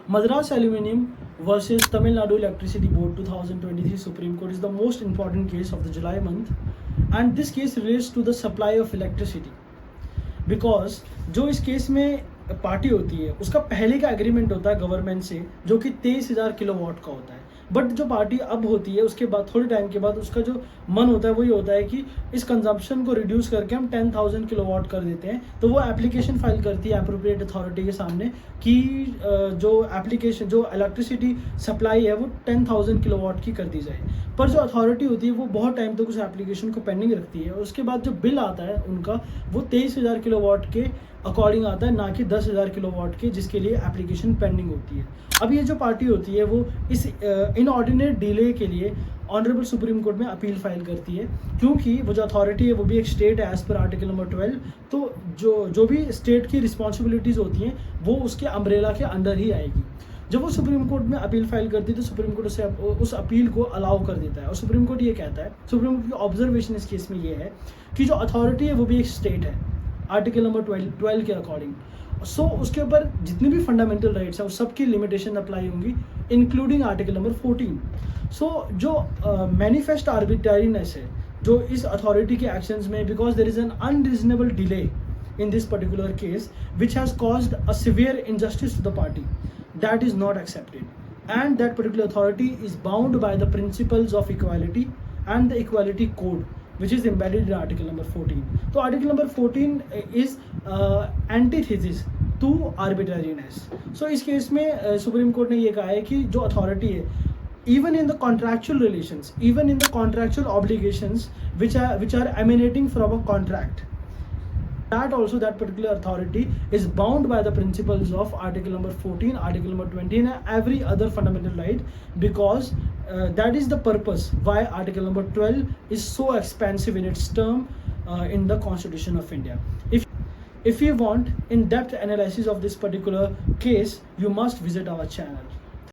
Madras Aluminium versus Tamil Nadu Electricity Board 2023 Supreme Court is the most important case of the July month, and this case relates to the supply of electricity. Because जो इस case में party होती है उसका पहले का agreement होता है गवर्नमेंट से जो कि 23,000 किलोवाट का होता है, बट जो पार्टी अब होती है उसके बाद थोड़े टाइम के बाद उसका जो मन होता है वही होता है कि इस कंजम्पशन को रिड्यूस करके हम 10,000 किलोवाट कर देते हैं। तो वो एप्लीकेशन फाइल करती है एप्रोप्रिएट अथॉरिटी के सामने कि जो एप्लीकेशन जो इलेक्ट्रिसिटी सप्लाई है वो 10,000 किलोवाट की कर दी जाए। पर जो अथॉरिटी होती है वो बहुत टाइम तक उस एप्लीकेशन को पेंडिंग रखती है और उसके बाद जो बिल आता है उनका वो 23,000 किलोवाट के अकॉर्डिंग आता है, ना कि 10,000 किलोवाट के जिसके लिए एप्लीकेशन पेंडिंग होती है। अब ये जो पार्टी होती है वो इस इनऑर्डिनेट डिले के लिए ऑनरेबल सुप्रीम कोर्ट में अपील फाइल करती है, क्योंकि वो जो अथॉरिटी है वो भी एक स्टेट है एज पर आर्टिकल नंबर 12। तो जो भी स्टेट की रिस्पॉन्सिबिलिटीज़ होती हैं वो उसके अम्ब्रेला के अंडर ही आएगी। जब वो सुप्रीम कोर्ट में अपील फाइल करती है तो सुप्रीम कोर्ट उसे उस अपील को अलाउ कर देता है और सुप्रीम कोर्ट ये कहता है, सुप्रीम कोर्ट की ऑब्जर्वेशन इस केस में ये है कि जो अथॉरिटी है वो भी एक स्टेट है आर्टिकल नंबर 12 के अकॉर्डिंग। सो उसके ऊपर जितनी भी फंडामेंटल राइट्स हैं उस सब की लिमिटेशन अप्लाई होंगी, इंक्लूडिंग आर्टिकल नंबर 14। सो जो मैनिफेस्ट आर्बिट्रेरीनेस है जो इस अथॉरिटी के एक्शंस में, because there is an unreasonable delay in this particular case which has caused a severe injustice to the party, that is not accepted, and that particular authority is bound by the principles of equality and the equality code which is embedded in article number 14. So article number 14 is antithesis to arbitrariness. So इस case में supreme court ने ये कहा है कि जो authority है even in the contractual relations, even in the contractual obligations which are emanating from a contract, that also that particular authority is bound by the principles of article number 14, article number 20 and every other fundamental right, because that is the purpose why article number 12 is so expansive in its term in the Constitution of India. If you want in-depth analysis of this particular case, you must visit our channel.